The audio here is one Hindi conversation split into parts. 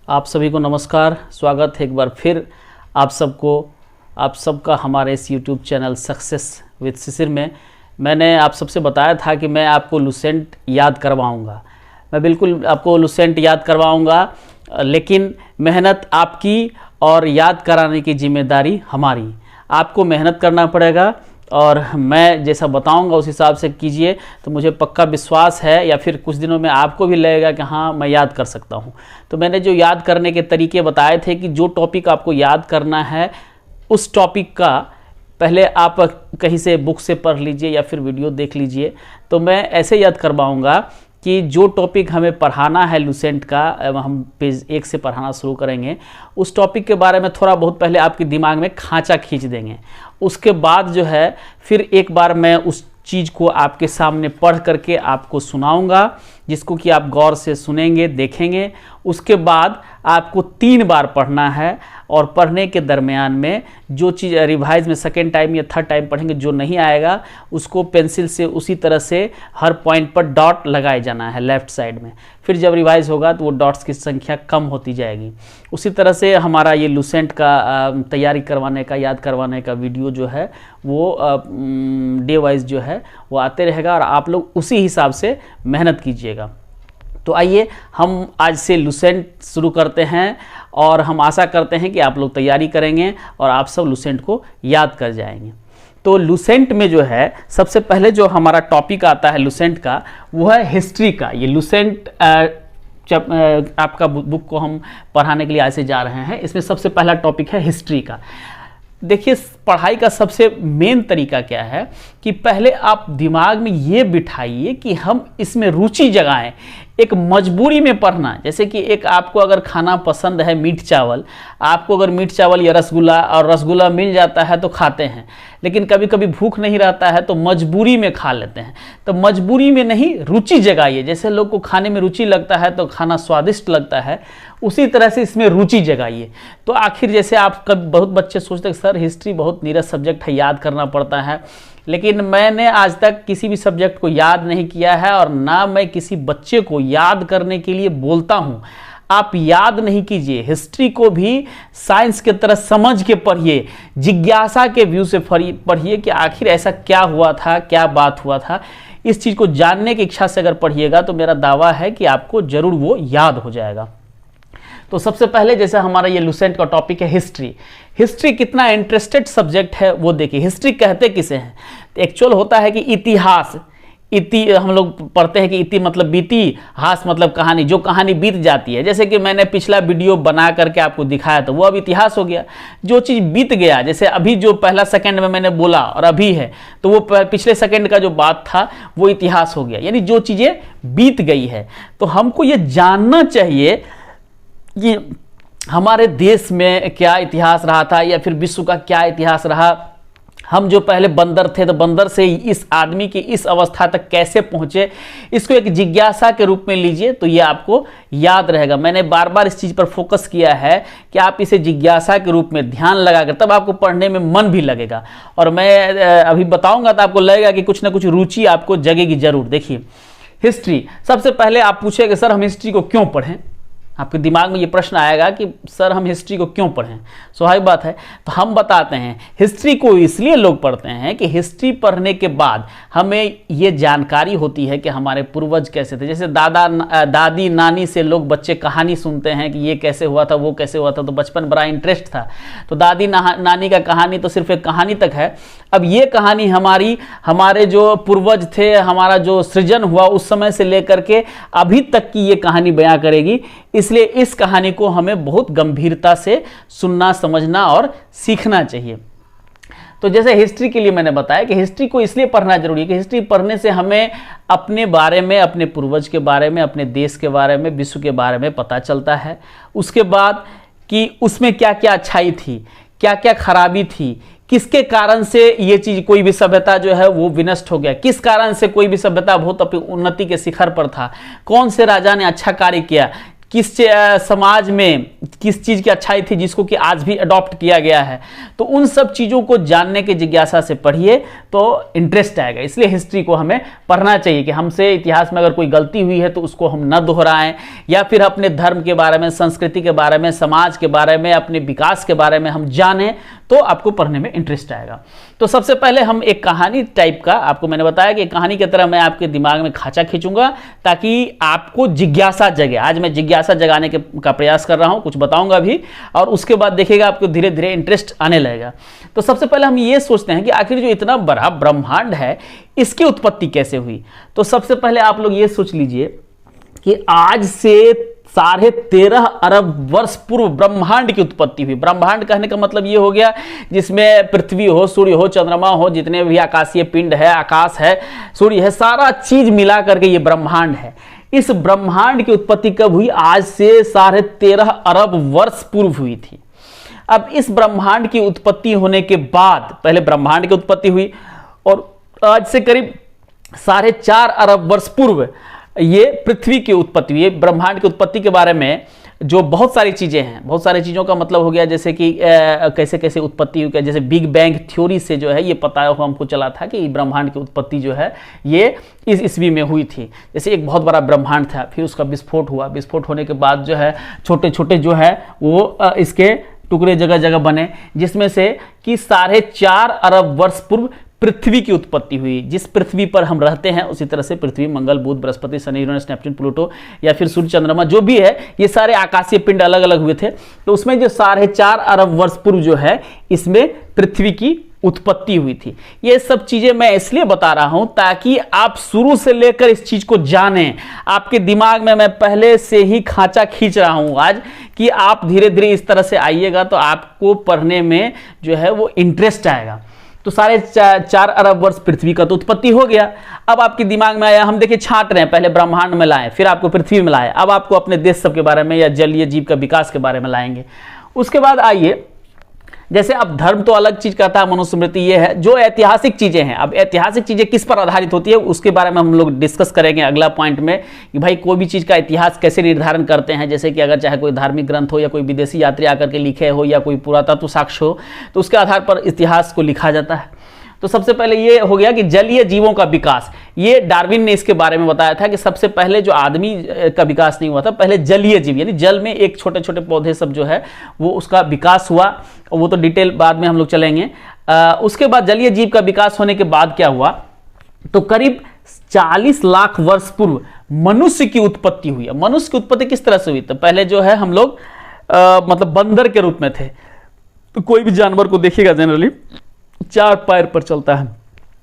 आप सभी को नमस्कार, स्वागत है एक बार फिर आप सबका हमारे इस YouTube चैनल सक्सेस विद शिशिर में। मैंने आप सबसे बताया था कि मैं आपको लुसेंट याद करवाऊंगा। मैं बिल्कुल आपको लुसेंट याद करवाऊंगा, लेकिन मेहनत आपकी और याद कराने की जिम्मेदारी हमारी। आपको मेहनत करना पड़ेगा और मैं जैसा बताऊंगा उस हिसाब से कीजिए, तो मुझे पक्का विश्वास है या फिर कुछ दिनों में आपको भी लगेगा कि हाँ मैं याद कर सकता हूँ। तो मैंने जो याद करने के तरीके बताए थे कि जो टॉपिक आपको याद करना है उस टॉपिक का पहले आप कहीं से बुक से पढ़ लीजिए या फिर वीडियो देख लीजिए। तो मैं ऐसे याद करवाऊँगा कि जो टॉपिक हमें पढ़ाना है लुसेंट का, हम पेज 1 से पढ़ाना शुरू करेंगे, उस टॉपिक के बारे में थोड़ा बहुत पहले आपके दिमाग में खांचा खींच देंगे। उसके बाद जो है फिर एक बार मैं उस चीज़ को आपके सामने पढ़ करके आपको सुनाऊंगा, जिसको कि आप गौर से सुनेंगे, देखेंगे। उसके बाद आपको 3 बार पढ़ना है और पढ़ने के दरमियान में जो चीज़ रिवाइज में सेकेंड टाइम या थर्ड टाइम पढ़ेंगे, जो नहीं आएगा उसको पेंसिल से उसी तरह से हर पॉइंट पर डॉट लगाए जाना है लेफ़्ट साइड में। फिर जब रिवाइज होगा तो वो डॉट्स की संख्या कम होती जाएगी। उसी तरह से हमारा ये लुसेंट का तैयारी करवाने का, याद करवाने का वीडियो जो है वो डे वाइज जो है वो आते रहेगा और आप लोग उसी हिसाब से मेहनत कीजिएगा। तो आइए हम आज से लुसेंट शुरू करते हैं और हम आशा करते हैं कि आप लोग तैयारी करेंगे और आप सब लुसेंट को याद कर जाएंगे। तो लुसेंट में जो है सबसे पहले जो हमारा टॉपिक आता है लुसेंट का, वो है हिस्ट्री का। ये लुसेंट आपका बुक को हम पढ़ाने के लिए आज से जा रहे हैं। इसमें सबसे पहला टॉपिक है हिस्ट्री का। देखिए, पढ़ाई का सबसे मेन तरीका क्या है कि पहले आप दिमाग में ये बिठाइए कि हम इसमें रुचि जगाएं। एक मजबूरी में पढ़ना, जैसे कि एक आपको अगर खाना पसंद है मीठ चावल, आपको अगर मीठ चावल या रसगुल्ला और रसगुल्ला मिल जाता है तो खाते हैं, लेकिन कभी कभी भूख नहीं रहता है तो मजबूरी में खा लेते हैं। तो मजबूरी में नहीं, रुचि जगाइए। जैसे लोग को खाने में रुचि लगता है तो खाना स्वादिष्ट लगता है, उसी तरह से इसमें रुचि जगाइए। तो आखिर जैसे आप बहुत बच्चे सोचते हैं सर हिस्ट्री बहुत नीरस सब्जेक्ट है, याद करना पड़ता है, लेकिन मैंने आज तक किसी भी सब्जेक्ट को याद नहीं किया है और ना मैं किसी बच्चे को याद करने के लिए बोलता हूँ। आप याद नहीं कीजिए, हिस्ट्री को भी साइंस की तरह समझ के पढ़िए, जिज्ञासा के व्यू से पढ़िए कि आखिर ऐसा क्या हुआ था, क्या बात हुआ था। इस चीज़ को जानने की इच्छा से अगर पढ़िएगा तो मेरा दावा है कि आपको जरूर वो याद हो जाएगा। तो सबसे पहले जैसे हमारा ये लुसेंट का टॉपिक है हिस्ट्री। हिस्ट्री कितना इंटरेस्टेड सब्जेक्ट है वो देखिए। हिस्ट्री कहते किसे हैं? तो एक्चुअल होता है कि इतिहास। हम लोग पढ़ते हैं कि इति मतलब बीती, हास मतलब कहानी, जो कहानी बीत जाती है। जैसे कि मैंने पिछला वीडियो बना करके आपको दिखाया तो वो अब इतिहास हो गया। जो चीज़ बीत गया, जैसे अभी जो पहला सेकंड में मैंने बोला और अभी है, तो वो पिछले सेकंड का जो बात था वो इतिहास हो गया, यानी जो चीज़ें बीत गई है। तो हमको ये जानना चाहिए कि हमारे देश में क्या इतिहास रहा था या फिर विश्व का क्या इतिहास रहा। हम जो पहले बंदर थे तो बंदर से इस आदमी की इस अवस्था तक कैसे पहुंचे, इसको एक जिज्ञासा के रूप में लीजिए तो ये आपको याद रहेगा। मैंने बार बार इस चीज़ पर फोकस किया है कि आप इसे जिज्ञासा के रूप में ध्यान लगाकर तब आपको पढ़ने में मन भी लगेगा। और मैं अभी बताऊंगा तो आपको लगेगा कि कुछ ना कुछ रुचि आपको जगेगी जरूर। देखिए, हिस्ट्री सबसे पहले आप पूछेंगे सर हम हिस्ट्री को क्यों पढ़ें। आपके दिमाग में ये प्रश्न आएगा कि सर हम हिस्ट्री को क्यों पढ़ें। स्वाभाविक बात है, तो हम बताते हैं हिस्ट्री को इसलिए लोग पढ़ते हैं कि हिस्ट्री पढ़ने के बाद हमें ये जानकारी होती है कि हमारे पूर्वज कैसे थे। जैसे दादी नानी से लोग बच्चे कहानी सुनते हैं कि ये कैसे हुआ था, वो कैसे हुआ था, तो बचपन बड़ा इंटरेस्ट था। तो दादी नानी का कहानी तो सिर्फ एक कहानी तक है। अब ये कहानी हमारे जो पूर्वज थे, हमारा जो सृजन हुआ उस समय से लेकर के अभी तक की ये कहानी बयां करेगी। इसलिए इस कहानी को हमें बहुत गंभीरता से सुनना, समझना और सीखना चाहिए। तो जैसे हिस्ट्री के लिए मैंने बताया कि हिस्ट्री को इसलिए पढ़ना जरूरी है कि हिस्ट्री पढ़ने से हमें अपने बारे में, अपने पूर्वज के बारे में, अपने देश के बारे में, विश्व के बारे में पता चलता है। उसके बाद कि उसमें क्या क्या अच्छाई थी, क्या क्या खराबी थी, किसके कारण से ये चीज, कोई भी सभ्यता जो है वो विनष्ट हो गया, किस कारण से कोई भी सभ्यता बहुत अपनी उन्नति के शिखर पर था, कौन से राजा ने अच्छा कार्य किया, किस समाज में किस चीज़ की अच्छाई थी जिसको कि आज भी अडॉप्ट किया गया है। तो उन सब चीज़ों को जानने की जिज्ञासा से पढ़िए तो इंटरेस्ट आएगा। इसलिए हिस्ट्री को हमें पढ़ना चाहिए कि हमसे इतिहास में अगर कोई गलती हुई है तो उसको हम न दोहराएं, या फिर अपने धर्म के बारे में, संस्कृति के बारे में, समाज के बारे में, अपने विकास के बारे में हम जानें तो आपको पढ़ने में इंटरेस्ट आएगा। तो सबसे पहले हम एक कहानी टाइप का, आपको मैंने बताया कि कहानी की तरह मैं आपके दिमाग में खांचा खींचूंगा ताकि आपको जिज्ञासा जगे। आज मैं जिज्ञासा जगाने का प्रयास कर रहा हूं, कुछ बताऊंगा भी, और उसके बाद देखिएगा आपको धीरे धीरे इंटरेस्ट आने लगेगा। तो सबसे पहले हम ये सोचते हैं कि आखिर जो इतना बड़ा ब्रह्मांड है इसकी उत्पत्ति कैसे हुई। तो सबसे पहले आप लोग ये सोच लीजिए कि आज से 13.5 अरब वर्ष पूर्व ब्रह्मांड की उत्पत्ति हुई। ब्रह्मांड कहने का मतलब ये हो गया जिसमें पृथ्वी हो, सूर्य हो, चंद्रमा हो, जितने भी आकाशीय पिंड है, आकाश है, सूर्य है, सारा चीज मिला करके ये ब्रह्मांड है। इस ब्रह्मांड की उत्पत्ति कब हुई? आज से 13.5 अरब वर्ष पूर्व हुई थी। अब इस ब्रह्मांड की उत्पत्ति होने के बाद, पहले ब्रह्मांड की उत्पत्ति हुई और आज से करीब 4.5 अरब वर्ष पूर्व ये पृथ्वी की उत्पत्ति हुई। ब्रह्मांड की उत्पत्ति के बारे में जो बहुत सारी चीज़ें हैं, बहुत सारी चीज़ों का मतलब हो गया जैसे कि कैसे कैसे उत्पत्ति हुई, जैसे बिग बैंग थ्योरी से जो है ये पता हमको चला था कि ब्रह्मांड की उत्पत्ति जो है ये इस ईस्वी में हुई थी। जैसे एक बहुत बड़ा ब्रह्मांड था, फिर उसका विस्फोट हुआ, विस्फोट होने के बाद जो है छोटे छोटे जो है वो इसके टुकड़े जगह जगह बने, जिसमें से कि 4.5 अरब वर्ष पूर्व पृथ्वी की उत्पत्ति हुई। जिस पृथ्वी पर हम रहते हैं उसी तरह से Prithvi, Mangal, Budh, Brihaspati, Shani, Uranus, Neptune, Pluto या फिर सूर्य, चंद्रमा जो भी है, ये सारे आकाशीय पिंड अलग अलग हुए थे। तो उसमें जो 4.5 अरब वर्ष पूर्व जो है इसमें पृथ्वी की उत्पत्ति हुई थी। ये सब चीजें मैं इसलिए बता रहा हूं ताकि आप शुरू से लेकर इस चीज को जानें। आपके दिमाग में मैं पहले से ही खांचा खींच रहा हूं आज कि आप धीरे धीरे इस तरह से आइएगा तो आपको पढ़ने में जो है वो इंटरेस्ट आएगा। तो 4.5 अरब वर्ष पृथ्वी का तो उत्पत्ति हो गया। अब आपके दिमाग में आया, हम देखिए छांट रहे हैं, पहले ब्रह्मांड में लाए, फिर आपको पृथ्वी में लाए, अब आपको अपने देश सब के बारे में या जलीय जीव का विकास के बारे में लाएंगे। उसके बाद आइए, जैसे अब धर्म तो अलग चीज का था, मनुस्मृति ये है, जो ऐतिहासिक चीजें हैं। अब ऐतिहासिक चीजें किस पर आधारित होती है उसके बारे में हम लोग डिस्कस करेंगे अगला पॉइंट में कि भाई कोई भी चीज का इतिहास कैसे निर्धारण करते हैं। जैसे कि अगर चाहे कोई धार्मिक ग्रंथ हो या कोई विदेशी यात्री आकर के लिखे हो या कोई पुरातत्व साक्ष्य हो तो उसके आधार पर इतिहास को लिखा जाता है। तो सबसे पहले ये हो गया कि जलीय जीवों का विकास। ये डार्विन ने इसके बारे में बताया था कि सबसे पहले जो आदमी का विकास नहीं हुआ था, पहले जलीय जीव यानी जल में एक छोटे छोटे पौधे सब जो है वो उसका विकास हुआ। वो तो डिटेल बाद में हम लोग चलेंगे। उसके बाद जलीय जीव का विकास होने के बाद क्या हुआ, तो करीब 40 लाख वर्ष पूर्व मनुष्य की उत्पत्ति हुई। मनुष्य की उत्पत्ति किस तरह से हुई? तो पहले जो है हम लोग मतलब बंदर के रूप में थे। तो कोई भी जानवर को देखिएगा जनरली 4 पैर पर चलता है,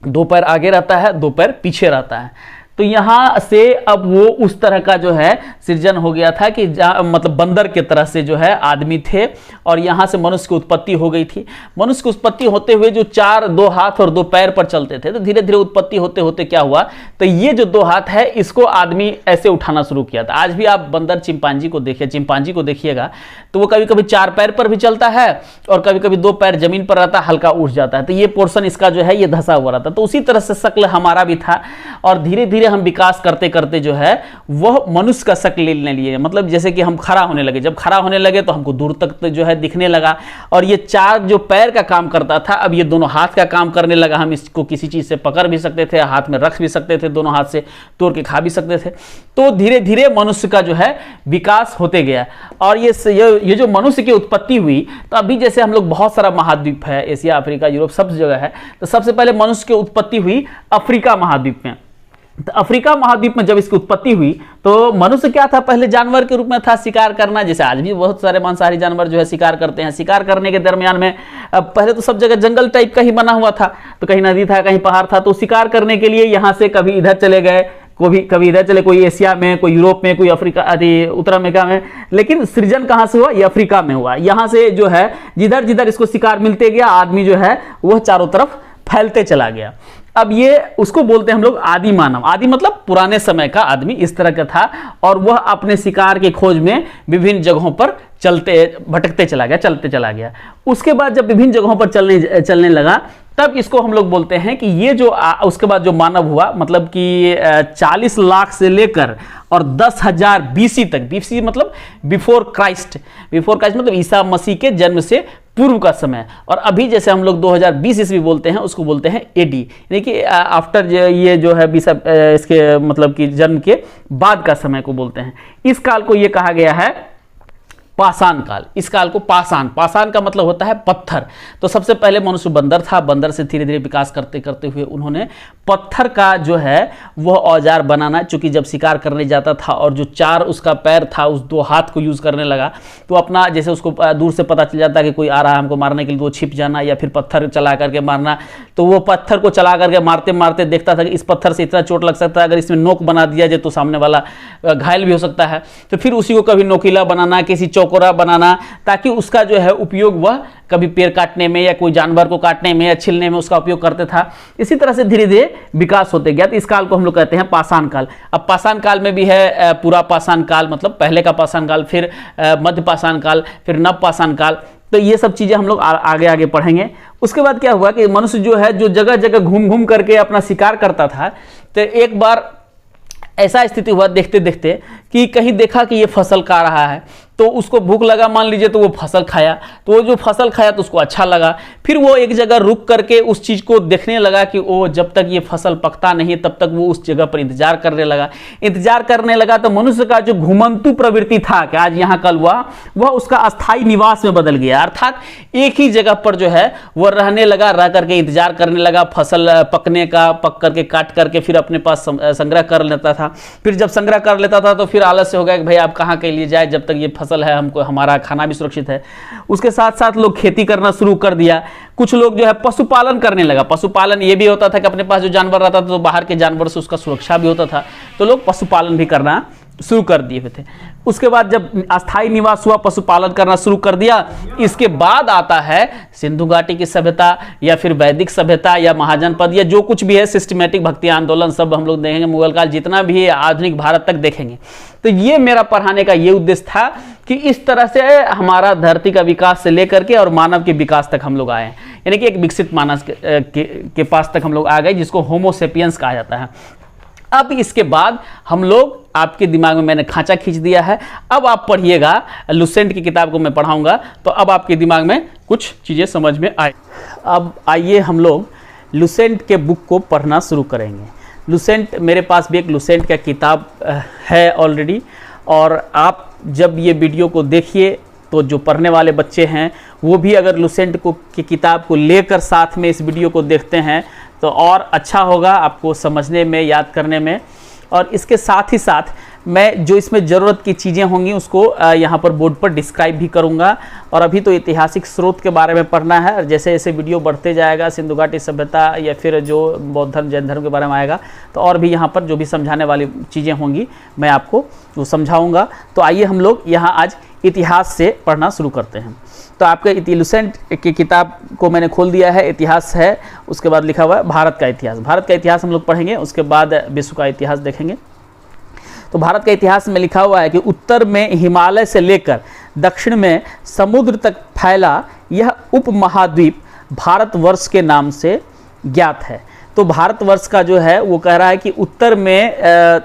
2 पैर आगे रहता है, 2 पैर पीछे रहता है। तो यहां से अब वो उस तरह का जो है सृजन हो गया था कि मतलब बंदर के तरह से जो है आदमी थे और यहां से मनुष्य की उत्पत्ति हो गई थी। मनुष्य की उत्पत्ति होते हुए जो 2 हाथ और 2 पैर पर चलते थे, तो धीरे धीरे उत्पत्ति होते होते क्या हुआ, तो ये जो 2 हाथ है इसको आदमी ऐसे उठाना शुरू किया था। आज भी आप बंदर चिंपांजी को देखिए, चिंपांजी को देखिएगा तो वो कभी कभी 4 पैर पर भी चलता है और कभी कभी 2 पैर जमीन पर रहता है, हल्का उठ जाता है। तो ये पोर्शन इसका जो है ये धंसा हुआ रहता। तो उसी तरह से शक्ल हमारा भी था और धीरे धीरे हम विकास करते करते जो है वह मनुष्य का शक्ल लेने लिए। मतलब जैसे कि हम खड़ा होने लगे, जब खड़ा होने लगे तो हमको दूर तक जो है दिखने लगा और ये 4 जो पैर का काम करता था अब ये दोनों हाथ का काम करने लगा। हम इसको किसी चीज से पकड़ भी सकते थे, हाथ में रख भी सकते थे, दोनों हाथ से तोड़ के खा भी सकते थे। तो धीरे धीरे मनुष्य का जो है विकास होते गया और ये जो मनुष्य की उत्पत्ति हुई, तो अभी जैसे हम लोग बहुत सारा महाद्वीप है, एशिया, अफ्रीका, यूरोप, सब जगह है। तो सबसे पहले मनुष्य की उत्पत्ति हुई अफ्रीका महाद्वीप में। तो अफ्रीका महाद्वीप में जब इसकी उत्पत्ति हुई तो मनुष्य क्या था, पहले जानवर के रूप में था, शिकार करना। जैसे आज भी बहुत सारे मांसाहारी जानवर जो है शिकार करते हैं। शिकार करने के दरमियान में पहले तो सब जगह जंगल टाइप का ही बना हुआ था, तो कहीं नदी था, कहीं पहाड़ था। तो शिकार करने के लिए यहाँ से कभी इधर चले गए, कभी इधर चले, कोई एशिया में, कोई यूरोप में, कोई अफ्रीका आदि उत्तर अमेरिका में। लेकिन सृजन कहाँ से हुआ? ये अफ्रीका में हुआ। यहाँ से जो है जिधर जिधर इसको शिकार मिलते गया, आदमी जो है वह चारों तरफ फैलते चला गया। अब ये उसको बोलते हैं हम लोग आदि मानव। आदि मतलब पुराने समय का आदमी इस तरह का था और वह अपने शिकार की खोज में विभिन्न जगहों पर भटकते चला गया, चलते चला गया। उसके बाद जब विभिन्न जगहों पर चलने लगा तब इसको हम लोग बोलते हैं कि ये जो उसके बाद जो मानव हुआ, मतलब कि 40 लाख से लेकर और 10,000 बीसी तक, बीसी मतलब बिफोर क्राइस्ट मतलब ईसा मसीह के जन्म से पूर्व का समय, और अभी जैसे हम लोग 2020 ईस्वी बोलते हैं उसको बोलते हैं एडी, यानी कि आफ्टर ये जो है इसके मतलब कि जन्म के बाद का समय को बोलते हैं। इस काल को ये कहा गया है पाषाण काल। इस काल को पाषाण का मतलब होता है पत्थर। तो सबसे पहले मनुष्य बंदर था, बंदर से धीरे धीरे विकास करते करते हुए उन्होंने पत्थर का जो है वह औजार बनाना, चूंकि जब शिकार करने जाता था और जो 4 उसका पैर था उस 2 हाथ को यूज करने लगा, तो अपना जैसे उसको दूर से पता चल जाता कि कोई आ रहा है हमको मारने के लिए, तो वो छिप जाना या फिर पत्थर चला करके मारना। तो वो पत्थर को चला करके मारते मारते देखता था कि इस पत्थर से इतना चोट लग सकता है, अगर इसमें नोक बना दिया जाए तो सामने वाला घायल भी हो सकता है। तो फिर उसी को कभी नोकीला बनाना, किसी चौकोरा बनाना, ताकि उसका जो है उपयोग वह कभी पेड़ काटने में या कोई जानवर को काटने में या छिलने में उसका उपयोग करते था। इसी तरह से धीरे धीरे विकास होते गया। तो इस काल को हम लोग कहते हैं पाषाण काल। अब पाषाण काल में भी है पूरा पाषाण काल, मतलब पहले का पाषाण काल, फिर मध्य पाषाण काल, फिर नव पाषाण काल। तो ये सब चीजें हम लोग आगे आगे पढ़ेंगे। उसके बाद क्या हुआ कि मनुष्य जो है जो जगह जगह घूम घूम करके अपना शिकार करता था, तो एक बार ऐसा स्थिति हुआ देखते देखते कि कहीं देखा कि ये फसल खा रहा है, तो उसको भूख लगा मान लीजिए, तो वो फसल खाया। तो वो जो फसल खाया तो उसको अच्छा लगा, फिर वो एक जगह रुक करके उस चीज़ को देखने लगा कि वो जब तक ये फसल पकता नहीं तब तक वो उस जगह पर इंतजार करने लगा। तो मनुष्य का जो घुमंतु प्रवृत्ति था कि आज यहाँ कल वह उसका अस्थायी निवास में बदल गया, अर्थात एक ही जगह पर जो है वह रहने लगा, रह करके इंतजार करने लगा फसल पकने का, पक करके काट करके फिर अपने पास संग्रह कर लेता था। फिर जब संग्रह कर लेता था तो फिर आलस्य हो गया कि भाई आप कहाँ के लिए जाए, जब तक ये फसल है हमको हमारा खाना भी सुरक्षित है। उसके साथ साथ लोग खेती करना शुरू कर दिया। कुछ लोग जो है पशुपालन करने लगा। पशुपालन ये भी होता था कि अपने पास जो जानवर रहता था तो बाहर के जानवर से उसका सुरक्षा भी होता था, तो लोग पशुपालन भी करना शुरू कर दिए हुए थे। उसके बाद जब अस्थायी निवास हुआ, पशुपालन करना शुरू कर दिया। इसके बाद आता है सिंधु घाटी की सभ्यता या फिर वैदिक सभ्यता या महाजनपद या जो कुछ भी है, सिस्टमेटिक भक्ति आंदोलन सब हम लोग देखेंगे, मुगल काल जितना भी है आधुनिक भारत तक देखेंगे। तो ये मेरा पढ़ाने का ये उद्देश्य था कि इस तरह से हमारा धरती का विकास से लेकर के और मानव के विकास तक हम लोग आए, यानी कि एक विकसित मानव के पास तक हम लोग आ गए, जिसको होमो सेपियंस कहा जाता है। अब इसके बाद हम लोग, आपके दिमाग में मैंने खांचा खींच दिया है, अब आप पढ़िएगा, लुसेंट की किताब को मैं पढ़ाऊंगा, तो अब आपके दिमाग में कुछ चीज़ें समझ में आए। अब आइए हम लोग लुसेंट के बुक को पढ़ना शुरू करेंगे। लुसेंट, मेरे पास भी एक लुसेंट का किताब है ऑलरेडी, और आप जब ये वीडियो को देखिए तो जो पढ़ने वाले बच्चे हैं वो भी अगर लुसेंट की किताब को लेकर साथ में इस वीडियो को देखते हैं तो और अच्छा होगा आपको समझने में, याद करने में। और इसके साथ ही साथ मैं जो इसमें ज़रूरत की चीज़ें होंगी उसको यहाँ पर बोर्ड पर डिस्क्राइब भी करूँगा। और अभी तो ऐतिहासिक स्रोत के बारे में पढ़ना है, और जैसे जैसे वीडियो बढ़ते जाएगा, सिंधु घाटी सभ्यता या फिर जो बौद्ध धर्म जैन धर्म के बारे में आएगा, तो और भी यहाँ पर जो भी समझाने वाली चीज़ें होंगी मैं आपको वो समझाऊँगा। तो आइए हम लोग यहाँ आज इतिहास से पढ़ना शुरू करते हैं। तो आपके लुसेंट की किताब को मैंने खोल दिया है, इतिहास है, उसके बाद लिखा हुआ है भारत का इतिहास। भारत का इतिहास हम लोग पढ़ेंगे, उसके बाद विश्व का इतिहास देखेंगे। तो भारत का इतिहास में लिखा हुआ है कि उत्तर में हिमालय से लेकर दक्षिण में समुद्र तक फैला यह उपमहाद्वीप भारतवर्ष के नाम से ज्ञात है। तो भारतवर्ष का जो है वो कह रहा है कि उत्तर में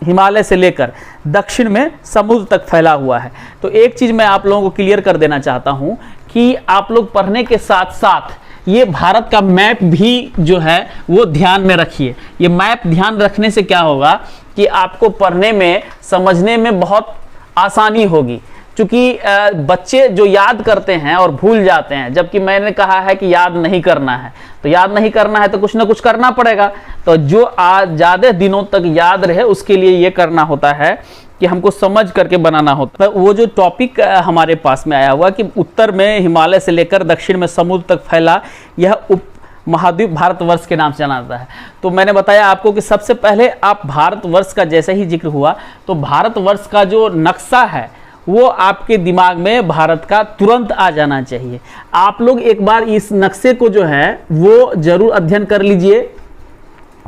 हिमालय से लेकर दक्षिण में समुद्र तक फैला हुआ है। तो एक चीज़ मैं आप लोगों को क्लियर कर देना चाहता हूं कि आप लोग पढ़ने के साथ साथ ये भारत का मैप भी जो है वो ध्यान में रखिए। ये मैप ध्यान रखने से क्या होगा कि आपको पढ़ने में, समझने में बहुत आसानी होगी, क्योंकि बच्चे जो याद करते हैं और भूल जाते हैं, जबकि मैंने कहा है कि याद नहीं करना है। तो याद नहीं करना है तो कुछ ना कुछ करना पड़ेगा। तो जो आज ज़्यादा दिनों तक याद रहे उसके लिए ये करना होता है कि हमको समझ करके बनाना होता है। वो जो टॉपिक हमारे पास में आया हुआ कि उत्तर में हिमालय से लेकर दक्षिण में समुद्र तक फैला यह उप महाद्वीप भारतवर्ष के नाम से जाना जाता है। तो मैंने बताया आपको कि सबसे पहले आप भारतवर्ष का जैसे ही जिक्र हुआ तो भारतवर्ष का जो नक्शा है वो आपके दिमाग में भारत का तुरंत आ जाना चाहिए। आप लोग एक बार इस नक्शे को जो है वो जरूर अध्ययन कर लीजिए,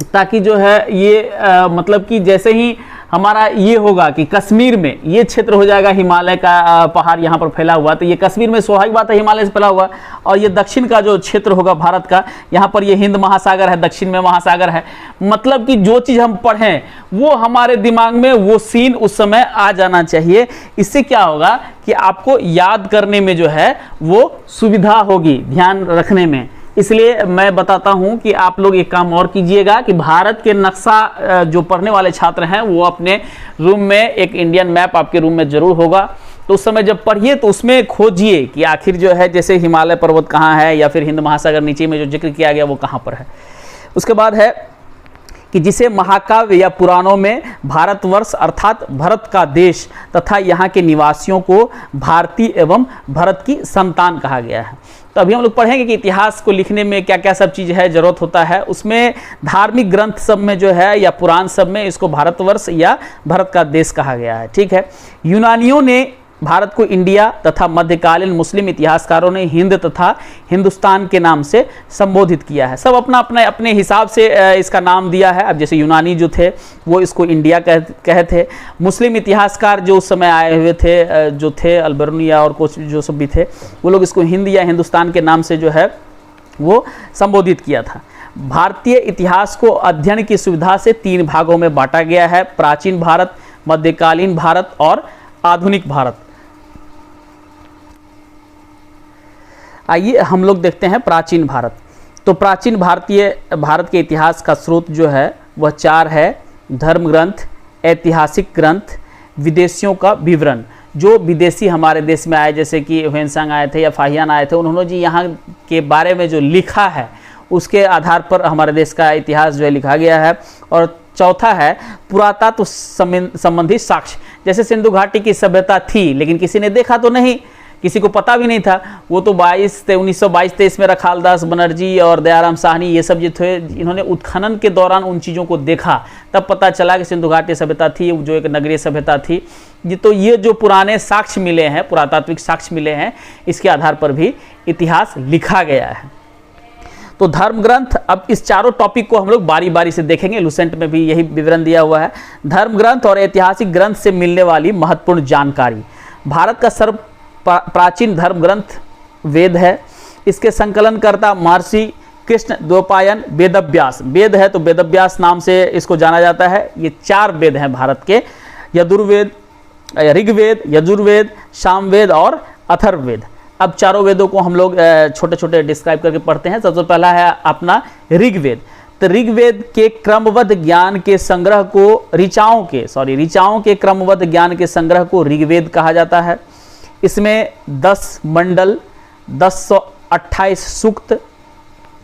ताकि जो है ये मतलब कि जैसे ही हमारा ये होगा कि कश्मीर में ये क्षेत्र हो जाएगा हिमालय का पहाड़ यहाँ पर फैला हुआ, तो ये कश्मीर में स्वाभाविक बात है हिमालय से फैला हुआ। और ये दक्षिण का जो क्षेत्र होगा भारत का, यहाँ पर ये हिंद महासागर है, दक्षिण में महासागर है। मतलब कि जो चीज़ हम पढ़ें वो हमारे दिमाग में वो सीन उस समय आ जाना चाहिए। इससे क्या होगा कि आपको याद करने में जो है वो सुविधा होगी, ध्यान रखने में। इसलिए मैं बताता हूं कि आप लोग एक काम और कीजिएगा कि भारत के नक्शा जो पढ़ने वाले छात्र हैं वो अपने रूम में, एक इंडियन मैप आपके रूम में जरूर होगा, तो उस समय जब पढ़िए तो उसमें खोजिए कि आखिर जो है जैसे हिमालय पर्वत कहाँ है या फिर हिंद महासागर नीचे में जो जिक्र किया गया वो कहाँ पर है। उसके बाद है कि जिसे महाकाव्य या पुराणों में भारतवर्ष अर्थात भरत का देश तथा यहाँ के निवासियों को भारतीय एवं भरत की संतान कहा गया है। तो अभी हम लोग पढ़ेंगे कि इतिहास को लिखने में क्या क्या सब चीज़ है, जरूरत होता है। उसमें धार्मिक ग्रंथ सब में जो है या पुराण सब में इसको भारतवर्ष या भारत का देश कहा गया है। ठीक है। यूनानियों ने भारत को इंडिया तथा मध्यकालीन मुस्लिम इतिहासकारों ने हिंद तथा हिंदुस्तान के नाम से संबोधित किया है। सब अपना अपना अपने हिसाब से इसका नाम दिया है। अब जैसे यूनानी जो थे वो इसको इंडिया कहे थे। मुस्लिम इतिहासकार जो उस समय आए हुए थे जो थे अल्बर्निया और कुछ जो सब भी थे, वो लोग इसको हिंद या हिंदुस्तान के नाम से जो है वो संबोधित किया था। भारतीय इतिहास को अध्ययन की सुविधा से 3 भागों में बांटा गया है: प्राचीन भारत, मध्यकालीन भारत और आधुनिक भारत। आइए हम लोग देखते हैं प्राचीन भारत। तो प्राचीन भारत के इतिहास का स्रोत जो है वह 4 है: धर्म ग्रंथ, ऐतिहासिक ग्रंथ, विदेशियों का विवरण। जो विदेशी हमारे देश में आए, जैसे कि ह्वेनसांग आए थे या फाहियान आए थे, उन्होंने जी यहाँ के बारे में जो लिखा है उसके आधार पर हमारे देश का इतिहास जो है लिखा गया है। और चौथा है पुरातत्व संबंधी साक्ष्य। जैसे सिंधु घाटी की सभ्यता थी लेकिन किसी ने देखा तो नहीं, किसी को पता भी नहीं था। वो तो 1922-23 में रखालदास बनर्जी और दयाराम साहनी ये सब जो थे, इन्होंने उत्खनन के दौरान उन चीज़ों को देखा, तब पता चला कि सिंधु घाटी सभ्यता थी जो एक नगरीय सभ्यता थी। तो ये जो पुराने साक्ष्य मिले हैं, पुरातात्विक साक्ष्य मिले हैं, इसके आधार पर भी इतिहास लिखा गया है। तो धर्म ग्रंथ, अब इस चारों टॉपिक को हम लोग बारी बारी से देखेंगे। लुसेंट में भी यही विवरण दिया हुआ है। धर्म ग्रंथ और ऐतिहासिक ग्रंथ से मिलने वाली महत्वपूर्ण जानकारी। भारत का सर्व प्राचीन धर्म ग्रंथ वेद है। इसके संकलनकर्ता महर्षि कृष्ण द्वैपायन वेदव्यास। वेद है तो वेदव्यास नाम से इसको जाना जाता है। ये 4 वेद हैं भारत के: यजुर्वेद, ऋग्वेद, यजुर्वेद, सामवेद और अथर्ववेद। अब चारों वेदों को हम लोग छोटे छोटे डिस्क्राइब करके पढ़ते हैं। सबसे पहला है अपना ऋग्वेद। तो ऋग्वेद के क्रमबद्ध ज्ञान के संग्रह को ऋचाओं के क्रमबद्ध ज्ञान के संग्रह को ऋग्वेद कहा जाता है। इसमें 10 मंडल, 1028 सूक्त,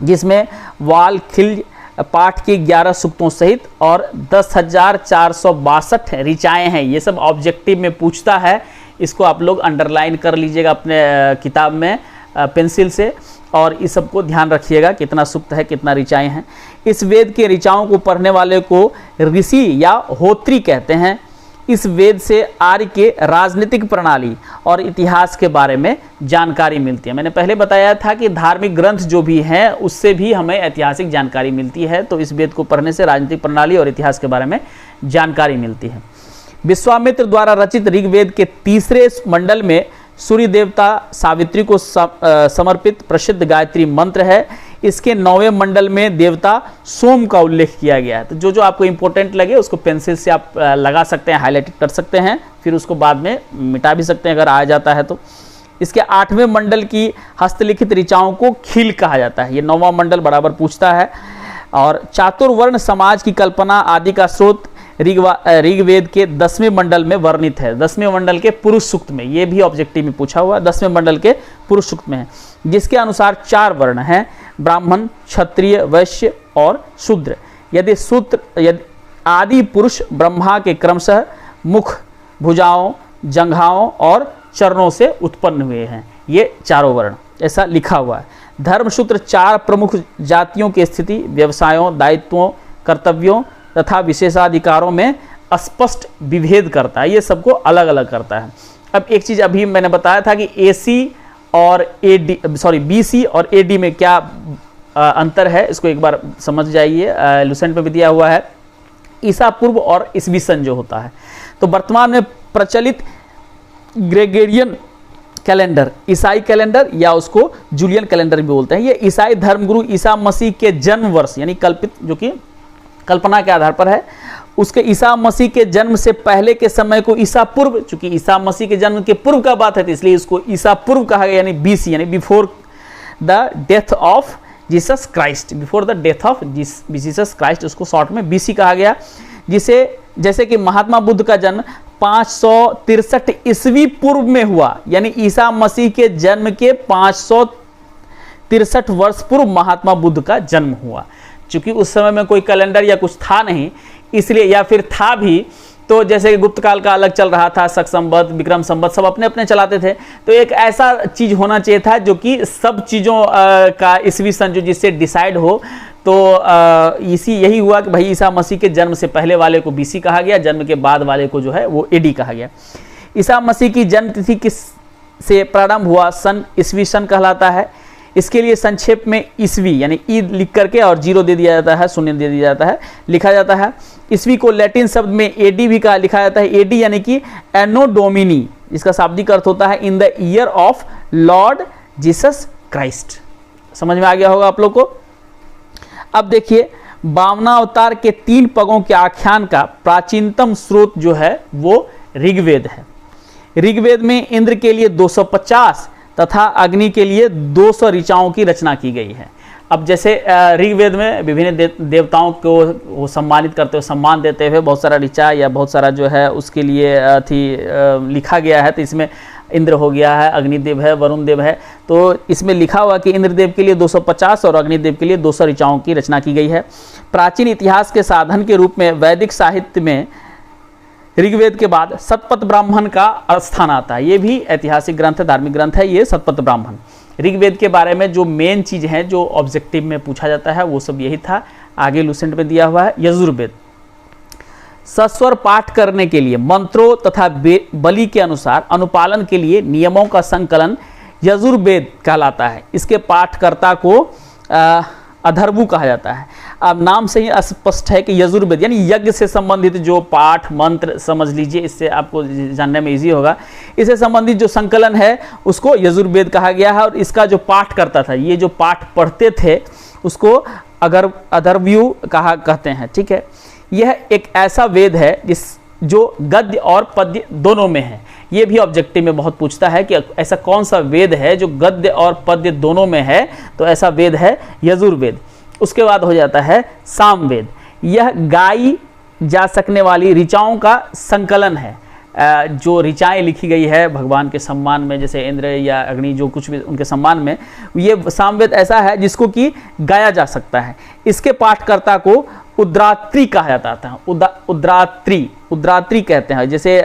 जिसमें वाल खिल पाठ की 11 सूक्तों सहित और 10,462 ऋचाएँ हैं। ये सब ऑब्जेक्टिव में पूछता है, इसको आप लोग अंडरलाइन कर लीजिएगा अपने किताब में पेंसिल से, और इस सब को ध्यान रखिएगा कितना सूक्त है, कितना ऋचाएँ हैं। इस वेद के ऋचाओं को पढ़ने वाले को ऋषि या होत्री कहते हैं। इस वेद से आर्य के राजनीतिक प्रणाली और इतिहास के बारे में जानकारी मिलती है। मैंने पहले बताया था कि धार्मिक ग्रंथ जो भी हैं उससे भी हमें ऐतिहासिक जानकारी मिलती है, तो इस वेद को पढ़ने से राजनीतिक प्रणाली और इतिहास के बारे में जानकारी मिलती है। विश्वामित्र द्वारा रचित ऋग्वेद के 3रे मंडल में सूर्य देवता सावित्री को समर्पित प्रसिद्ध गायत्री मंत्र है। इसके 9वें मंडल में देवता सोम का उल्लेख किया गया है। तो जो जो आपको इंपॉर्टेंट लगे उसको पेंसिल से आप लगा सकते हैं, हाईलाइट कर सकते हैं, फिर उसको बाद में मिटा भी सकते हैं अगर आ जाता है तो। इसके 8वें मंडल की हस्तलिखित ऋचाओं को खील कहा जाता है। ये 9वां मंडल बराबर पूछता है। और चातुर्वर्ण समाज की कल्पना आदि का स्रोत ऋग्वेद के 10वें मंडल में वर्णित है। 10वें मंडल के पुरुष सूक्त में, ये भी ऑब्जेक्टिव में पूछा हुआ, 10वें मंडल के पुरुष सूक्त में है, जिसके अनुसार 4 वर्ण हैं: ब्राह्मण, क्षत्रिय, वैश्य और शूद्र। यदि आदि पुरुष ब्रह्मा के क्रमशः मुख, भुजाओं, जंघाओं और चरणों से उत्पन्न हुए हैं। ये चारों वर्ण ऐसा लिखा हुआ है। धर्मसूत्र 4 प्रमुख जातियों की स्थिति, व्यवसायों, दायित्वों, कर्तव्यों तथा विशेषाधिकारों में स्पष्ट विभेद करता है। ये सबको अलग अलग करता है। अब एक चीज़ अभी मैंने बताया था कि BC और AD में क्या अंतर है, इसको एक बार समझ जाइए। लुसेंट में भी दिया हुआ है। ईसा पूर्व और ईसवी सन जो होता है। तो वर्तमान में प्रचलित ग्रेगोरियन कैलेंडर, ईसाई कैलेंडर या उसको जूलियन कैलेंडर भी बोलते हैं, ये ईसाई धर्मगुरु ईसा मसीह के जन्म वर्ष यानी कल्पित, जो कि कल्पना के आधार पर है, उसके ईसा मसीह के जन्म से पहले के समय को ईसा पूर्व, चूंकि ईसा मसीह के जन्म के पूर्व का बात है तो इसलिए इसको ईसा पूर्व कहा गया, यानी बीसी यानी before the death of Jesus Christ, before the death of Jesus Christ, उसको शॉर्ट में बीसी कहा गया। जिसे जैसे कि महात्मा बुद्ध का जन्म 563 ईस्वी पूर्व में हुआ, यानी ईसा मसीह के जन्म के 563 वर्ष पूर्व महात्मा बुद्ध का जन्म हुआ। चूंकि उस समय में कोई कैलेंडर या कुछ था नहीं, इसलिए, या फिर था भी तो जैसे कि गुप्त काल का अलग चल रहा था, शक संवत, विक्रम संवत, सब अपने अपने चलाते थे, तो एक ऐसा चीज होना चाहिए था जो कि सब चीज़ों का ईस्वी सन जो जिससे डिसाइड हो। तो यही हुआ कि भाई ईसा मसीह के जन्म से पहले वाले को बीसी कहा गया, जन्म के बाद वाले को जो है वो एडी कहा गया। ईसा मसीह की जन्म तिथि किस से प्रारंभ हुआ? सन ईस्वी सन कहलाता है। इसके लिए संक्षेप में ईस्वी यानी ई लिख करके और 0 दे दिया जाता है, 0 दे दिया जाता है, लिखा जाता है। ईस्वी को लैटिन शब्द में एडी भी कहा लिखा जाता है। एडी यानी कि एनो डोमिनी, इसका शाब्दिक अर्थ होता है in the year of Lord Jesus Christ. समझ में आ गया होगा आप लोग को। अब देखिए, वामनावतार के 3 पगों के आख्यान का प्राचीनतम स्रोत जो है वो ऋग्वेद है। ऋग्वेद में इंद्र के लिए 250 तथा अग्नि के लिए 200 ऋचाओं की रचना की गई है। अब जैसे ऋग्वेद में विभिन्न देवताओं को वो सम्मानित करते हुए, सम्मान देते हुए बहुत सारा ऋचा या बहुत सारा जो है उसके लिए लिखा गया है। तो इसमें इंद्र हो गया है, अग्निदेव है, वरुण देव है। तो इसमें लिखा हुआ कि इंद्रदेव के लिए 250 और अग्निदेव के लिए 200 ऋचाओं की रचना की गई है। प्राचीन इतिहास के साधन के रूप में वैदिक साहित्य में ऋग्वेद के बाद शतपथ ब्राह्मण का स्थान आता है। ये भी ऐतिहासिक ग्रंथ है, धार्मिक ग्रंथ है ये शतपथ ब्राह्मण। ऋग्वेद के बारे में जो मेन चीज़ है जो ऑब्जेक्टिव में पूछा जाता है वो सब यही था। आगे लुसेंट में दिया हुआ है यजुर्वेद। सस्वर पाठ करने के लिए मंत्रों तथा बलि के अनुसार अनुपालन के लिए नियमों का संकलन यजुर्वेद कहलाता है। इसके पाठकर्ता को अधर्वु कहा जाता है। अब नाम से ही स्पष्ट है कि यजुर्वेद यानी यज्ञ से संबंधित जो पाठ मंत्र, समझ लीजिए, इससे आपको जानने में इजी होगा। इससे संबंधित जो संकलन है उसको यजुर्वेद कहा गया है। और इसका जो पाठ करता था, ये जो पाठ पढ़ते थे उसको अधर्व्यु कहते हैं। ठीक है, यह एक ऐसा वेद है जो गद्य और पद्य दोनों में है। ये भी ऑब्जेक्टिव में बहुत पूछता है कि ऐसा कौन सा वेद है जो गद्य और पद्य दोनों में है, तो ऐसा वेद है यजुर्वेद। उसके बाद हो जाता है सामवेद। यह गाई जा सकने वाली ऋचाओं का संकलन है। जो ऋचाएँ लिखी गई है भगवान के सम्मान में, जैसे इंद्र या अग्नि जो कुछ भी उनके सम्मान में, ये सामवेद ऐसा है जिसको कि गाया जा सकता है। इसके पाठकर्ता को उद्रात्री कहा जाता था। उद्रात्री कहते हैं। जैसे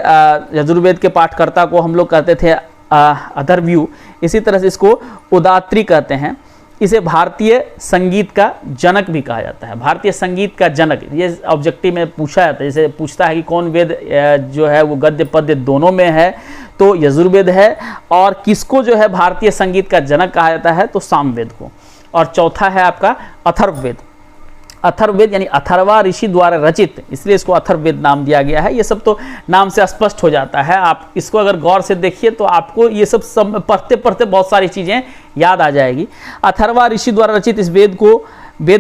यजुर्वेद के पाठकर्ता को हम लोग कहते थे अधर्व्यु, इसी तरह से इसको उदात्री कहते हैं। इसे भारतीय संगीत का जनक भी कहा जाता है। भारतीय संगीत का जनक, ये ऑब्जेक्टिव में पूछा जाता है। जैसे पूछता है कि कौन वेद जो है वो गद्य पद्य दोनों में है, तो यजुर्वेद है। और किसको जो है भारतीय संगीत का जनक कहा जाता है, तो सामवेद को। और चौथा है आपका अथर्ववेद। अथर्ववेद यानी अथर्वा ऋषि द्वारा रचित, इसलिए इसको अथर्ववेद नाम दिया गया है। ये सब तो नाम से स्पष्ट हो जाता है। आप इसको अगर गौर से देखिए तो आपको ये सब पढ़ते पढ़ते बहुत सारी चीज़ें याद आ जाएगी। अथर्वा ऋषि द्वारा रचित इस वेद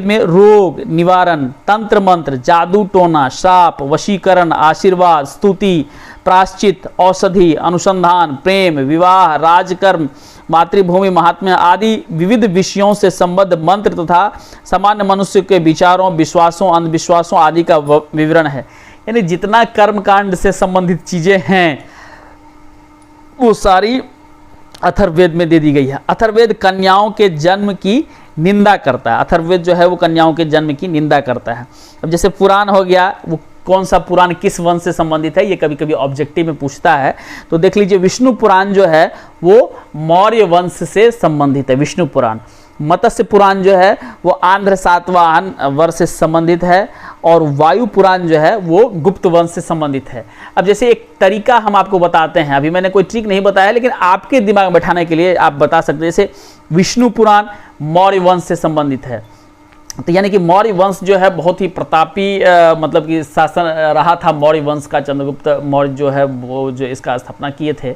में रोग निवारण, तंत्र मंत्र, जादू टोना, श्राप, वशीकरण, आशीर्वाद, स्तुति, प्रायश्चित, औषधि, अनुसंधान, प्रेम, विवाह, राजकर्म, मातृभूमि महात्म्य आदि विविध विषयों से संबद्ध मंत्र तथा सामान्य मनुष्य के विचारों, विश्वासों, अंधविश्वासों आदि का विवरण है। यानी जितना कर्मकांड से संबंधित चीजें हैं वो सारी अथर्ववेद में दे दी गई है। अथर्ववेद कन्याओं के जन्म की निंदा करता है। अथर्ववेद जो है वो कन्याओं के जन्म की निंदा करता है। अब जैसे पुराण हो गया, वो कौन सा पुराण किस वंश से संबंधित है, ये कभी कभी ऑब्जेक्टिव में पूछता है। तो देख लीजिए, विष्णु पुराण जो है वो मौर्य वंश से संबंधित है। विष्णु पुराण। मत्स्य पुराण जो है वो आंध्र सातवाहन वर्ष से संबंधित है। और वायु पुराण जो है वो गुप्त वंश से संबंधित है। अब जैसे एक तरीका हम आपको बताते हैं, अभी मैंने कोई ट्रिक नहीं बताया, लेकिन आपके दिमाग में बैठाने के लिए आप बता सकते हैं। जैसे विष्णु पुराण मौर्य वंश से संबंधित है, तो यानी कि मौर्य वंश जो है बहुत ही प्रतापी मतलब कि शासन रहा था मौर्य वंश का। चंद्रगुप्त मौर्य जो है वो जो इसका स्थापना किए थे,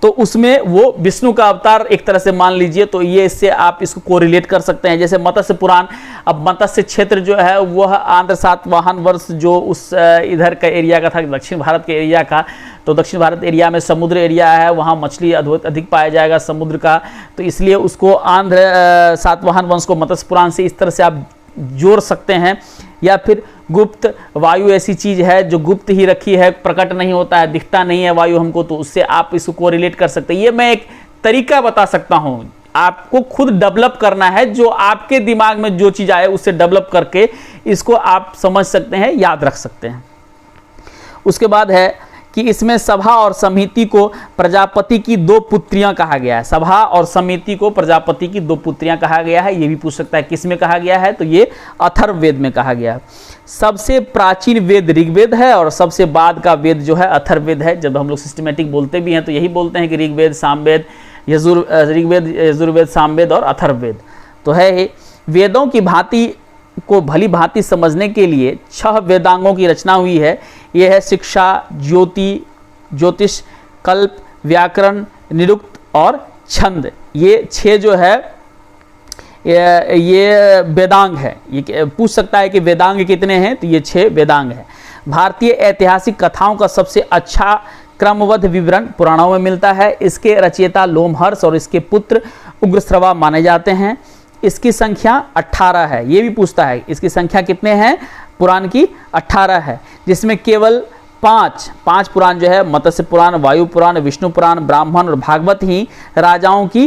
तो उसमें वो विष्णु का अवतार एक तरह से मान लीजिए। तो ये इससे आप इसको कोरिलेट कर सकते हैं। जैसे मत्स्य पुराण, अब मत्स्य क्षेत्र जो है वह आंध्र सातवाहन वर्ष जो उस इधर का एरिया का था, दक्षिण भारत के एरिया का। तो दक्षिण भारत एरिया में समुद्र एरिया है, वहाँ मछली अधिक पाया जाएगा समुद्र का, तो इसलिए उसको आंध्र सातवाहन वंश को मत्स्य पुराण से इस तरह से आप जोड़ सकते हैं। या फिर गुप्त वायु ऐसी चीज है जो गुप्त ही रखी है, प्रकट नहीं होता है, दिखता नहीं है वायु हमको, तो उससे आप इसको कोरिलेट कर सकते हैं। ये मैं एक तरीका बता सकता हूं, आपको खुद डेवलप करना है। जो आपके दिमाग में जो चीज आए उससे डेवलप करके इसको आप समझ सकते हैं, याद रख सकते हैं। उसके बाद है कि इसमें सभा और समिति को प्रजापति की 2 पुत्रियां कहा गया है। सभा और समिति को प्रजापति की 2 पुत्रियां कहा गया है। ये भी पूछ सकता है किस में कहा गया है, तो ये अथर्ववेद में कहा गया है। सबसे प्राचीन वेद ऋग्वेद है और सबसे बाद का वेद जो है अथर्ववेद है। जब हम लोग सिस्टमेटिक बोलते भी हैं तो यही बोलते हैं कि ऋग्वेद, सामवेद, ऋग्वेद, यजुर्वेद, सामवेद और अथर्ववेद तो है। वेदों की भांति को भली भांति समझने के लिए 6 वेदांगों की रचना हुई है। ये है शिक्षा, ज्योति, ज्योतिष, कल्प, व्याकरण, निरुक्त और छंद। ये 6 जो है ये वेदांग है। ये पूछ सकता है कि वेदांग कितने हैं, तो ये 6 वेदांग हैं। भारतीय ऐतिहासिक कथाओं का सबसे अच्छा क्रमबद्ध विवरण पुराणों में मिलता है। इसके रचयिता लोमहर्ष और इसके पुत्र उग्रश्रवा माने जाते हैं। इसकी संख्या 18 है। ये भी पूछता है इसकी संख्या कितने हैं, पुराण की 18 है, जिसमें केवल 5 पुराण जो है मत्स्य पुराण, वायु पुराण, विष्णु पुराण, ब्राह्मण और भागवत ही राजाओं की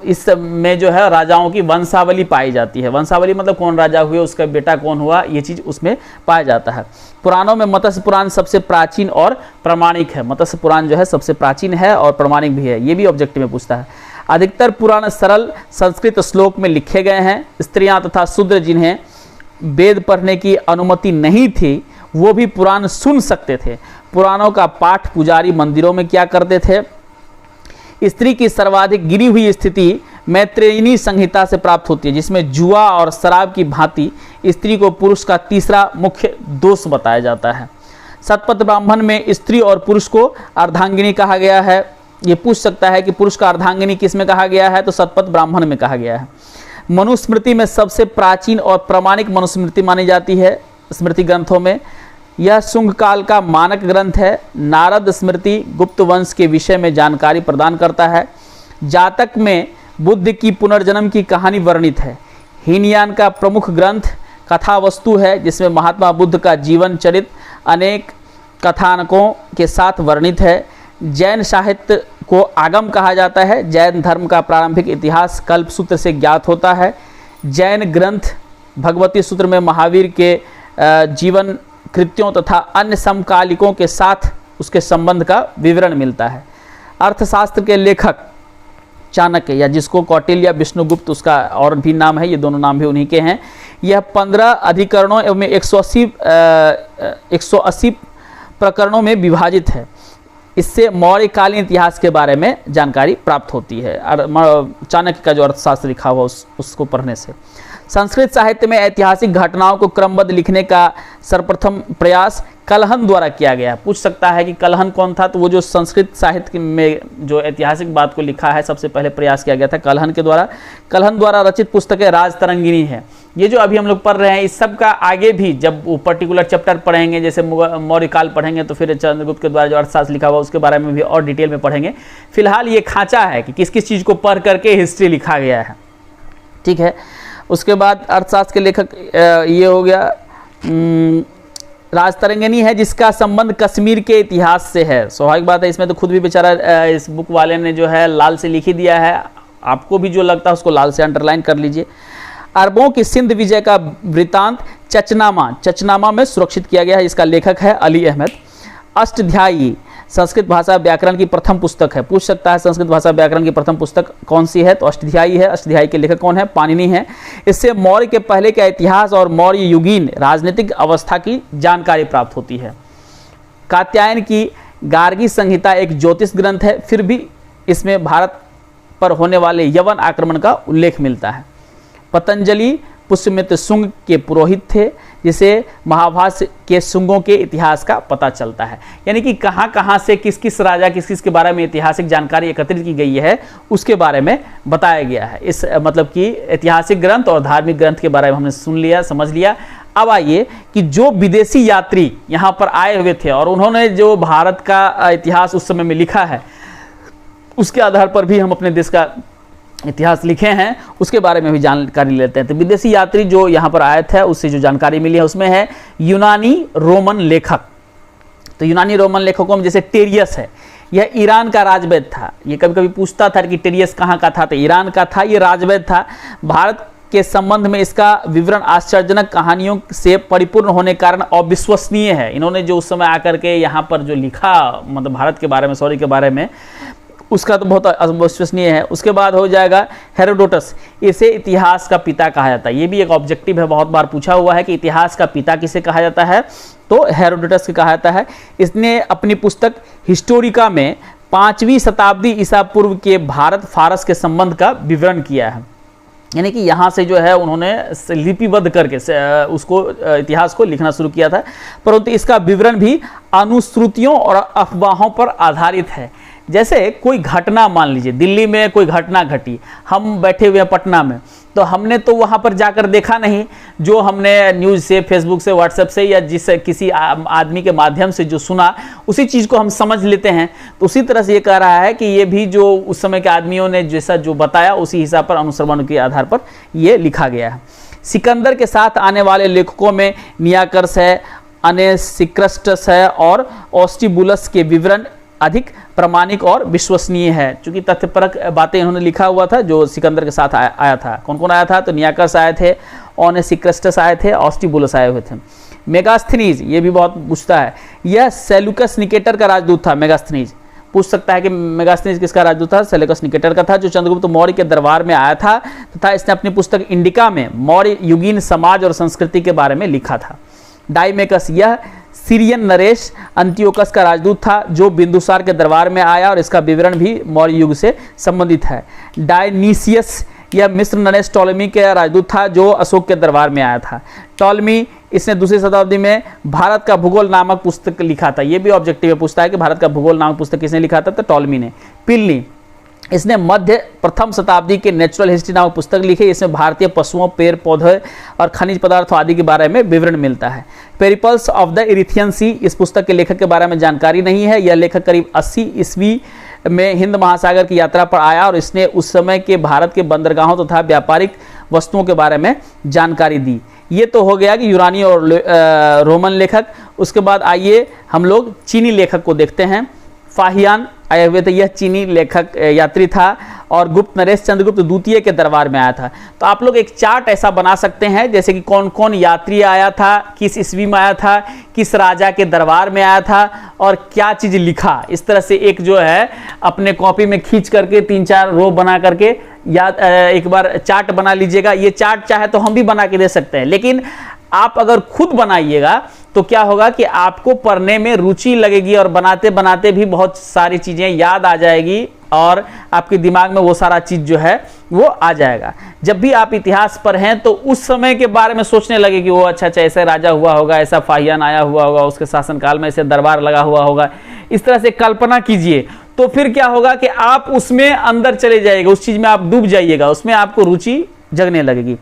इसमें जो है राजाओं की वंशावली पाई जाती है। वंशावली मतलब कौन राजा हुए, उसका बेटा कौन हुआ, ये चीज़ उसमें पाया जाता है। पुराणों में मत्स्य पुराण सबसे प्राचीन और प्रमाणिक है। मत्स्य पुराण जो है सबसे प्राचीन है और प्रमाणिक भी है। ये भी ऑब्जेक्टिव में पूछता है। अधिकतर पुराण सरल संस्कृत श्लोक में लिखे गए हैं। स्त्रियां तथा शूद्र जिन्हें वेद पढ़ने की अनुमति नहीं थी वो भी पुराण सुन सकते थे। पुराणों का पाठ पुजारी मंदिरों में क्या करते थे। स्त्री की सर्वाधिक गिरी हुई स्थिति मैत्रेयनी संहिता से प्राप्त होती है, जिसमें जुआ और शराब की भांति स्त्री को पुरुष का तीसरा मुख्य दोष बताया जाता है। शतपथ ब्राह्मण में स्त्री और पुरुष को अर्धांगिनी कहा गया है। ये पूछ सकता है कि पुरुष का अर्धांगिनी किस में कहा गया है, तो शतपथ ब्राह्मण में कहा गया है। मनुस्मृति में सबसे प्राचीन और प्रमाणिक मनुस्मृति मानी जाती है स्मृति ग्रंथों में। यह शुंग काल का मानक ग्रंथ है। नारद स्मृति गुप्त वंश के विषय में जानकारी प्रदान करता है। जातक में बुद्ध की पुनर्जन्म की कहानी वर्णित है। हीनयान का प्रमुख ग्रंथ कथा वस्तु है, जिसमें महात्मा बुद्ध का जीवन चरित्र अनेक कथानकों के साथ वर्णित है। जैन साहित्य को आगम कहा जाता है। जैन धर्म का प्रारंभिक इतिहास कल्प सूत्र से ज्ञात होता है। जैन ग्रंथ भगवती सूत्र में महावीर के जीवन कृत्यों तथा अन्य समकालिकों के साथ उसके संबंध का विवरण मिलता है। अर्थशास्त्र के लेखक चाणक्य, या जिसको कौटिल्य, विष्णुगुप्त उसका और भी नाम है, ये दोनों नाम भी उन्हीं के हैं। यह 15 अधिकरणों में 180 प्रकरणों में विभाजित है। इससे मौर्यकालीन इतिहास के बारे में जानकारी प्राप्त होती है। चाणक्य का जो अर्थशास्त्र लिखा हुआ उसको पढ़ने से। संस्कृत साहित्य में ऐतिहासिक घटनाओं को क्रमबद्ध लिखने का सर्वप्रथम प्रयास कलहन द्वारा किया गया। पूछ सकता है कि कलहन कौन था, तो वो जो संस्कृत साहित्य में जो ऐतिहासिक बात को लिखा है सबसे पहले प्रयास किया गया था कलहन के द्वारा। कलहन द्वारा रचित पुस्तकें राजतरंगिणी है। ये जो अभी हम लोग पढ़ रहे हैं इस सब का आगे भी जब वो पर्टिकुलर चैप्टर पढ़ेंगे, जैसे मौर्य काल पढ़ेंगे तो फिर चंद्रगुप्त के द्वारा जो अर्थशास्त्र लिखा हुआ उसके बारे में भी और डिटेल में पढ़ेंगे। फिलहाल ये खांचा है कि किस किस चीज़ को पढ़ करके हिस्ट्री लिखा गया है, ठीक है। उसके बाद अर्थशास्त्र के लेखक ये हो गया राजतरंगिणी है, जिसका संबंध कश्मीर के इतिहास से है। स्वाभाविक बात है, इसमें तो खुद भी बेचारा इस बुक वाले ने जो है लाल से लिख ही दिया है। आपको भी जो लगता है उसको लाल से अंडरलाइन कर लीजिए। अरबों की सिंध विजय का वृतांत चचनामा में सुरक्षित किया गया है। इसका लेखक है अली अहमद। अष्टाध्यायी संस्कृत भाषा व्याकरण की प्रथम पुस्तक है। पूछ सकता है संस्कृत भाषा व्याकरण की प्रथम पुस्तक कौन सी है, तो अष्टाध्यायी है। अष्टाध्यायी के लेखक कौन है, पाणिनि है। इससे मौर्य के पहले का इतिहास और मौर्य युगीन राजनीतिक अवस्था की जानकारी प्राप्त होती है। कात्यायन की गार्गी संहिता एक ज्योतिष ग्रंथ है, फिर भी इसमें भारत पर होने वाले यवन आक्रमण का उल्लेख मिलता है। पतंजलि पुष्यमित्र शुंग के पुरोहित थे, जिसे महाभारत के शुंगों के इतिहास का पता चलता है। यानी कि कहाँ कहाँ से किस किस राजा किस किस के बारे में ऐतिहासिक जानकारी एकत्रित की गई है उसके बारे में बताया गया है। इस मतलब कि ऐतिहासिक ग्रंथ और धार्मिक ग्रंथ के बारे में हमने सुन लिया, समझ लिया। अब आइए कि जो विदेशी यात्री यहाँ पर आए हुए थे और उन्होंने जो भारत का इतिहास उस समय में लिखा है, उसके आधार पर भी हम अपने देश का इतिहास लिखे हैं, उसके बारे में भी जानकारी लेते हैं। तो विदेशी यात्री जो यहाँ पर आए थे उससे जो जानकारी मिली है उसमें है यूनानी रोमन लेखक। तो यूनानी रोमन लेखकों में जैसे टेरियस है, यह ईरान का राजवैद्य था। ये कभी कभी पूछता था कि टेरियस कहाँ का था, तो ईरान का था, ये राजवैद्य था। भारत के संबंध में इसका विवरण आश्चर्यजनक कहानियों से परिपूर्ण होने के कारण अविश्वसनीय है। इन्होंने जो उस समय आकर के यहाँ पर जो लिखा, मतलब भारत के बारे में, सॉरी के बारे में, उसका तो बहुत अविश्वसनीय है। उसके बाद हो जाएगा हेरोडोटस, इसे इतिहास का पिता कहा जाता है। ये भी एक ऑब्जेक्टिव है, बहुत बार पूछा हुआ है कि इतिहास का पिता किसे कहा जाता है, तो हेरोडोटस को कहा जाता है। इसने अपनी पुस्तक हिस्टोरिका में 5वीं शताब्दी ईसा पूर्व के भारत फारस के संबंध का विवरण किया है। यानी कि यहाँ से जो है उन्होंने लिपिबद्ध करके उसको इतिहास को लिखना शुरू किया था, परंतु इसका विवरण भी अनुश्रुतियों और अफवाहों पर आधारित है। जैसे कोई घटना, मान लीजिए दिल्ली में कोई घटना घटी, हम बैठे हुए हैं पटना में, तो हमने तो वहाँ पर जाकर देखा नहीं, जो हमने न्यूज़ से, फेसबुक से, व्हाट्सएप से या किसी आदमी के माध्यम से जो सुना, उसी चीज़ को हम समझ लेते हैं। तो उसी तरह से ये कह रहा है कि ये भी जो उस समय के आदमियों ने जैसा जो बताया उसी हिसाब पर, अनुश्रवण के आधार पर ये लिखा गया है। सिकंदर के साथ आने वाले लेखकों में नियाकर्स है, अनेसिक्रस्टस है और ऑस्टिबुलस के विवरण अधिक प्रामाणिक और विश्वसनीय है, क्योंकि तथ्यपरक बातें इन्होंने लिखा हुआ था जो सिकंदर के साथ आया था। कौन कौन आया था, तो नियाकर्स आए थे, ओनेसिक्रस्टस आए थे, ऑस्टिबुलस आए हुए थे। मेगास्थनीज, ये भी बहुत पूछता है, यह सेल्यूकस निकेटर का राजदूत था। मेगास्थनीज पूछ सकता है कि मेगास्थनीज किसका राजदूत था, सेल्यूकस निकेटर का था, जो चंद्रगुप्त मौर्य के दरबार में आया था तथा इसने अपनी पुस्तक इंडिका में मौर्य युगीन समाज और संस्कृति के बारे में लिखा था। डाइमेकस, यह सीरियन नरेश अंतियोकस का राजदूत था जो बिंदुसार के दरबार में आया और इसका विवरण भी मौर्य युग से संबंधित है। डायनीसियस, यह मिस्र नरेश टॉलमी के राजदूत था जो अशोक के दरबार में आया था। टॉलमी, इसने 2री शताब्दी में भारत का भूगोल नामक पुस्तक लिखा था। यह भी ऑब्जेक्टिव में पूछता है कि भारत का भूगोल नामक पुस्तक किसने लिखा था, तो टॉलमी ने। पिलनी, इसने मध्य प्रथम शताब्दी के नेचुरल हिस्ट्री नामक पुस्तक लिखी। इसमें भारतीय पशुओं, पेड़ पौधे और खनिज पदार्थों आदि के बारे में विवरण मिलता है। पेरिपल्स ऑफ द इरिथियन सी, इस पुस्तक के लेखक के बारे में जानकारी नहीं है। यह लेखक करीब 80 ईस्वी में हिंद महासागर की यात्रा पर आया और इसने उस समय के भारत के बंदरगाहों तथा व्यापारिक वस्तुओं के बारे में जानकारी दी। ये तो हो गया कि यूनानी और रोमन लेखक। उसके बाद आइए हम लोग चीनी लेखक को देखते हैं। फाहियान आए हुए थे, यह चीनी लेखक यात्री था और गुप्त नरेश चंद्रगुप्त द्वितीय के दरबार में आया था। तो आप लोग एक चार्ट ऐसा बना सकते हैं जैसे कि कौन कौन यात्री आया था, किस ईस्वी में आया था, किस राजा के दरबार में आया था और क्या चीज़ लिखा। इस तरह से एक जो है अपने कॉपी में खींच करके 3-4 रो बना करके याद एक बार चार्ट बना लीजिएगा। ये चार्ट चाहे तो हम भी बना के दे सकते हैं, लेकिन आप अगर खुद बनाइएगा तो क्या होगा कि आपको पढ़ने में रुचि लगेगी और बनाते बनाते भी बहुत सारी चीज़ें याद आ जाएगी और आपके दिमाग में वो सारा चीज़ जो है वो आ जाएगा। जब भी आप इतिहास पढ़ें तो उस समय के बारे में सोचने लगे कि वो अच्छा ऐसा राजा हुआ होगा, ऐसा फाहियान आया हुआ होगा, उसके शासनकाल में ऐसे दरबार लगा हुआ होगा, इस तरह से कल्पना कीजिए। तो फिर क्या होगा कि आप उसमें अंदर चले जाइएगा, उस चीज़ में आप डूब जाइएगा, उसमें आपको रुचि जगने लगेगी।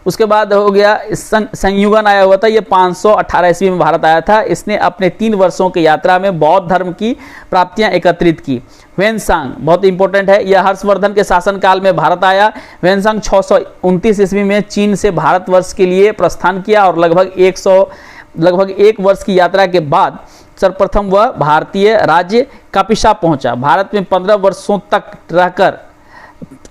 उसके बाद हो गया संयुगन आया हुआ था, ये 518 ईस्वी में भारत आया था। इसने अपने 3 वर्षों की यात्रा में बौद्ध धर्म की प्राप्तियां एकत्रित की। ह्वेनसांग बहुत इंपॉर्टेंट है, यह हर्षवर्धन के शासनकाल में भारत आया। ह्वेनसांग 629 ईस्वी में चीन से भारतवर्ष के लिए प्रस्थान किया और लगभग 1 वर्ष की यात्रा के बाद सर्वप्रथम वह भारतीय राज्य कपिशा पहुंचा। भारत में 15 वर्षों तक रहकर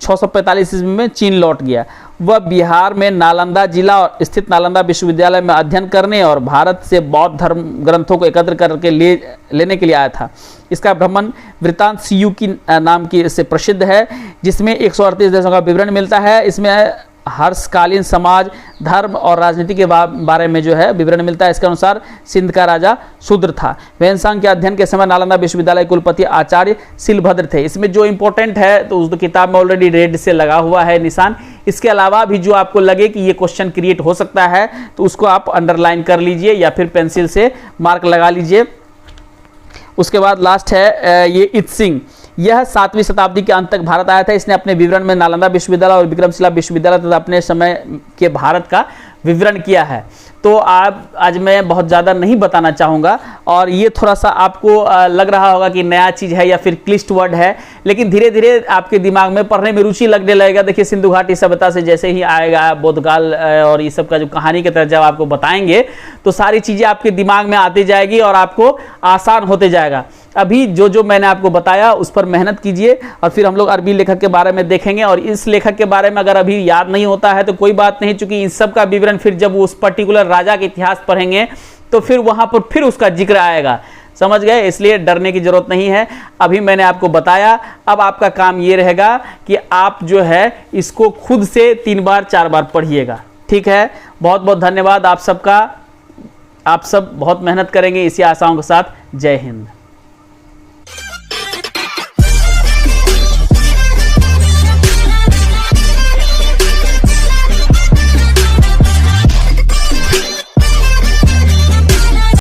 645 ईस्वी में चीन लौट गया। वह बिहार में नालंदा जिला स्थित नालंदा विश्वविद्यालय में अध्ययन करने और भारत से बौद्ध धर्म ग्रंथों को एकत्र करके लेने के लिए आया था। इसका भ्रमण वृत्तांत सीयू की नाम की से प्रसिद्ध है, जिसमें 138 देशों का विवरण मिलता है। इसमें हर्षकालीन समाज, धर्म और राजनीति के बारे में जो है विवरण मिलता है। इसके अनुसार सिंध का राजा शूद्र था। वेनसांग के अध्ययन के समय नालंदा विश्वविद्यालय कुलपति आचार्य शिलभद्र थे। इसमें जो इंपॉर्टेंट है तो उस किताब में ऑलरेडी रेड से लगा हुआ है निशान। इसके अलावा भी जो आपको लगे कि ये क्वेश्चन क्रिएट हो सकता है तो उसको आप अंडरलाइन कर लीजिए या फिर पेंसिल से मार्क लगा लीजिए। उसके बाद लास्ट है ये इत्सिंग। यह 7वीं शताब्दी के अंत तक भारत आया था। इसने अपने विवरण में नालंदा विश्वविद्यालय और विक्रमशिला विश्वविद्यालय तथा अपने समय के भारत का विवरण किया है। तो आज मैं बहुत ज़्यादा नहीं बताना चाहूँगा और ये थोड़ा सा आपको लग रहा होगा कि नया चीज़ है या फिर क्लिष्ट वर्ड है, लेकिन धीरे धीरे आपके दिमाग में पढ़ने में रुचि लगने लगेगा। देखिए सिंधु घाटी सभ्यता से जैसे ही आएगा बोधकाल और ये सब का जो कहानी की तरह जब आपको बताएंगे तो सारी चीज़ें आपके दिमाग में आती जाएगी और आपको आसान होते जाएगा। अभी जो मैंने आपको बताया उस पर मेहनत कीजिए और फिर हम लोग अरबी लेखक के बारे में देखेंगे। और इस लेखक के बारे में अगर अभी याद नहीं होता है तो कोई बात नहीं, चूंकि इन सब का विवरण फिर जब उस पर्टिकुलर राजा के इतिहास पढ़ेंगे तो फिर वहां पर फिर उसका जिक्र आएगा। समझ गए? इसलिए डरने की जरूरत नहीं है। अभी मैंने आपको बताया, अब आपका काम ये रहेगा कि आप जो है इसको खुद से 3 बार 4 बार पढ़िएगा। ठीक है, बहुत बहुत धन्यवाद आप सबका। आप सब बहुत मेहनत करेंगे इसी आशाओं के साथ। जय हिंद।